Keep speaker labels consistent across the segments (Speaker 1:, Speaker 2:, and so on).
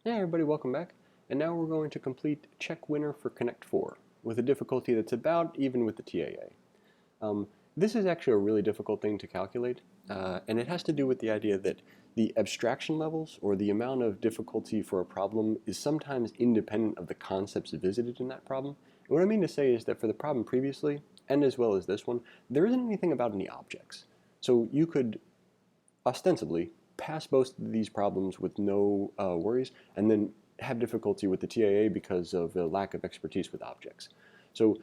Speaker 1: Hey everybody, welcome back. And now we're going to complete check winner for Connect 4 with a difficulty that's about even with the TAA. This is actually a really difficult thing to calculate, and it has to do with the idea that the abstraction levels, or the amount of difficulty for a problem, is sometimes independent of the concepts visited in that problem. And what I mean to say is that for the problem previously, and as well as this one, there isn't anything about any objects. So you could ostensibly pass most of these problems with no worries, and then have difficulty with the TAA because of the lack of expertise with objects. So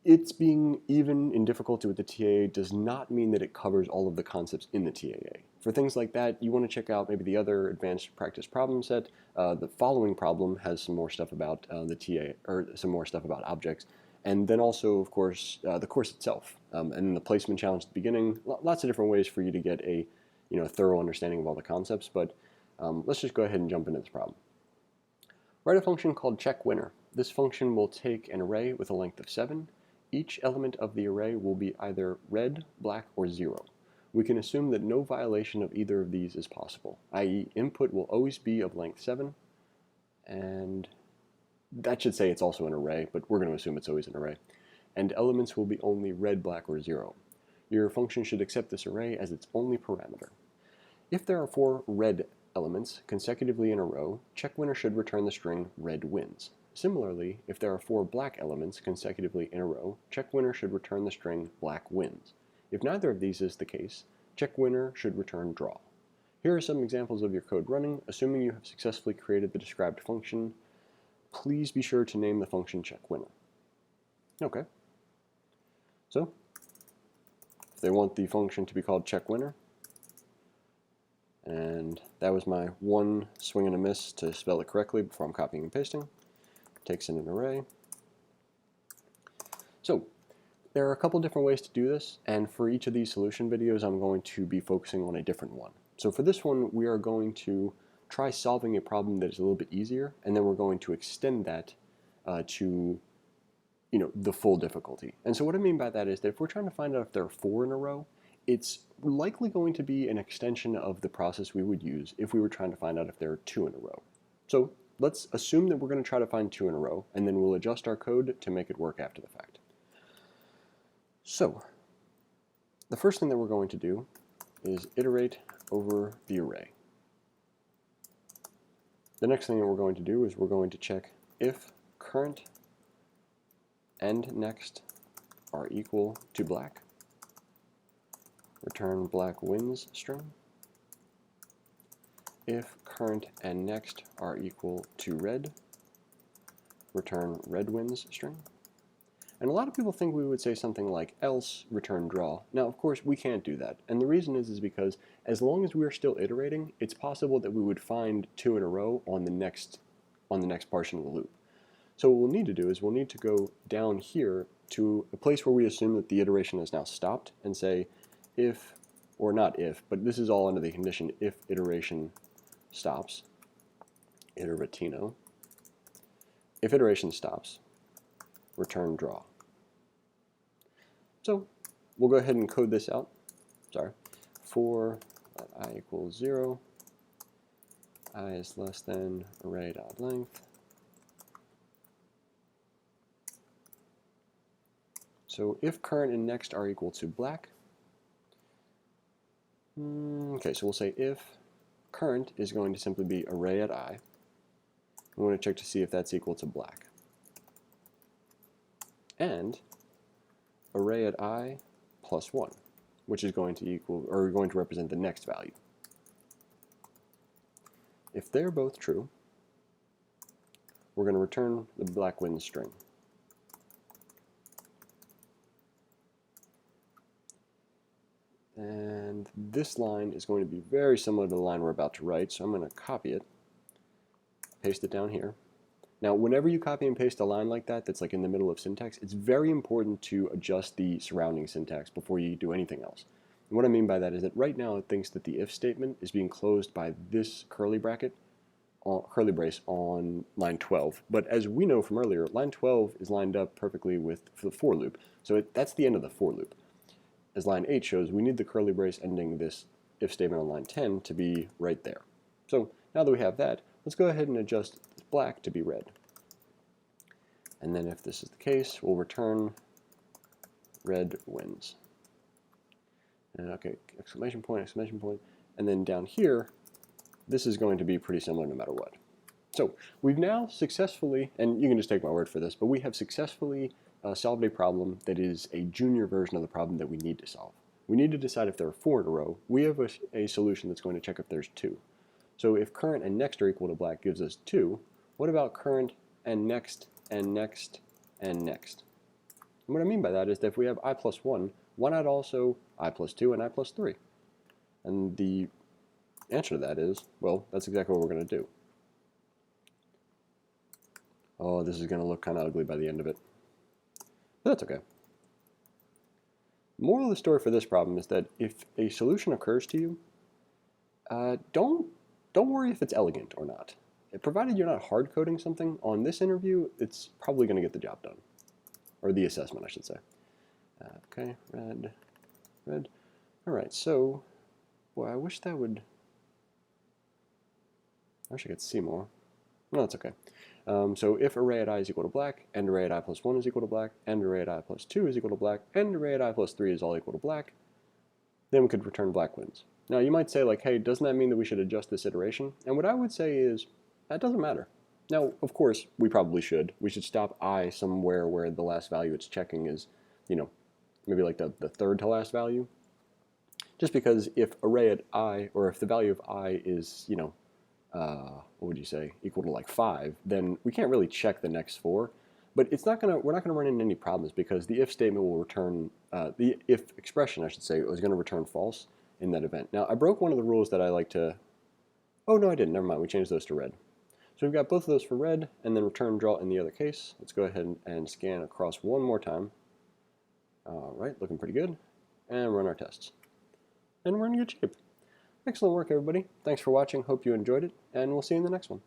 Speaker 1: it's being even in difficulty with the TAA does not mean that it covers all of the concepts in the TAA. For things like that, you want to check out maybe the other advanced practice problem set. The following problem has some more stuff about the TAA, or some more stuff about objects. And then also, of course, the course itself, and the placement challenge at the beginning. Lots of different ways for you to get a thorough understanding of all the concepts, but let's just go ahead and jump into this problem. Write a function called checkWinner. This function will take an array with a length of 7. Each element of the array will be either red, black, or 0. We can assume that no violation of either of these is possible, i.e. input will always be of length 7, and that should say it's also an array, but we're going to assume it's always an array. And elements will be only red, black, or 0. Your function should accept this array as its only parameter. If there are 4 red elements consecutively in a row, checkWinner should return the string red wins. Similarly, if there are 4 black elements consecutively in a row, checkWinner should return the string black wins. If neither of these is the case, checkWinner should return draw. Here are some examples of your code running. Assuming you have successfully created the described function, please be sure to name the function checkWinner. Okay. So, if they want the function to be called checkWinner, and that was my one swing and a miss to spell it correctly before I'm copying and pasting, takes in an array. So there are a couple different ways to do this, and for each of these solution videos I'm going to be focusing on a different one. So for this one we are going to try solving a problem that is a little bit easier, and then we're going to extend that to the full difficulty. And so what I mean by that is that if we're trying to find out if there are 4 in a row, it's likely going to be an extension of the process we would use if we were trying to find out if there are 2 in a row. So let's assume that we're going to try to find 2 in a row, and then we'll adjust our code to make it work after the fact. So the first thing that we're going to do is iterate over the array. The next thing that we're going to do is we're going to check if current and next are equal to black, return black wins string. If current and next are equal to red, return red wins string. And a lot of people think we would say something like else return draw. Now of course we can't do that, and the reason is because as long as we're still iterating, it's possible that we would find 2 in a row on the next portion of the loop. So what we'll need to do is we'll need to go down here to a place where we assume that the iteration has now stopped and say if, or not if, but this is all under the condition if iteration stops, iteratino. If iteration stops, return draw. So we'll go ahead and code this out. For I equals 0, I is less than array.length. So if current and next are equal to black, okay, so we'll say if current is going to simply be array at I. We want to check to see if that's equal to black. And array at I plus 1, which is going to equal, or going to represent the next value. If they're both true, we're going to return the black wins string. And this line is going to be very similar to the line we're about to write, so I'm going to copy it, paste it down here. Now, whenever you copy and paste a line like that that's like in the middle of syntax, it's very important to adjust the surrounding syntax before you do anything else. And what I mean by that is that right now it thinks that the if statement is being closed by this curly brace on line 12. But as we know from earlier, line 12 is lined up perfectly with the for loop, so that's the end of the for loop. As line 8 shows, we need the curly brace ending this if statement on line 10 to be right there. So now that we have that, let's go ahead and adjust black to be red. And then if this is the case, we'll return red wins. And okay, exclamation point, and then down here, this is going to be pretty similar no matter what. So we've now successfully, and you can just take my word for this, but we have successfully solved a problem that is a junior version of the problem that we need to solve. We need to decide if there are 4 in a row. We have a solution that's going to check if there's 2. So if current and next are equal to black gives us 2, what about current and next and next and next? And what I mean by that is that if we have I plus 1, why not also I plus 2 and I plus 3? And the answer to that is, well, that's exactly what we're going to do. Oh, this is going to look kind of ugly by the end of it. But that's okay. Moral of the story for this problem is that if a solution occurs to you, don't worry if it's elegant or not. Provided you're not hard coding something on this interview, it's probably going to get the job done. Or the assessment, I should say. Okay, red. All right, so, boy, I wish that would, I wish I could see more. No, that's okay. So if array at I is equal to black, and array at I plus 1 is equal to black, and array at I plus 2 is equal to black, and array at I plus 3 is all equal to black, then we could return black wins. Now you might say like, hey, doesn't that mean that we should adjust this iteration? And what I would say is, that doesn't matter. Now, of course, we probably should. We should stop I somewhere where the last value it's checking is, maybe like the third to last value. Just because if array at I, or if the value of I is, what would you say, equal to like 5, then we can't really check the next 4. But we're not gonna run into any problems because the if statement will return, the if expression, I should say, is gonna return false in that event. Now, I broke one of the rules that I like to, oh no I didn't, never mind, we changed those to red. So we've got both of those for red, and then return draw in the other case. Let's go ahead and scan across one more time. All right, looking pretty good. And run our tests. And we're in good shape. Excellent work, everybody. Thanks for watching. Hope you enjoyed it, and we'll see you in the next one.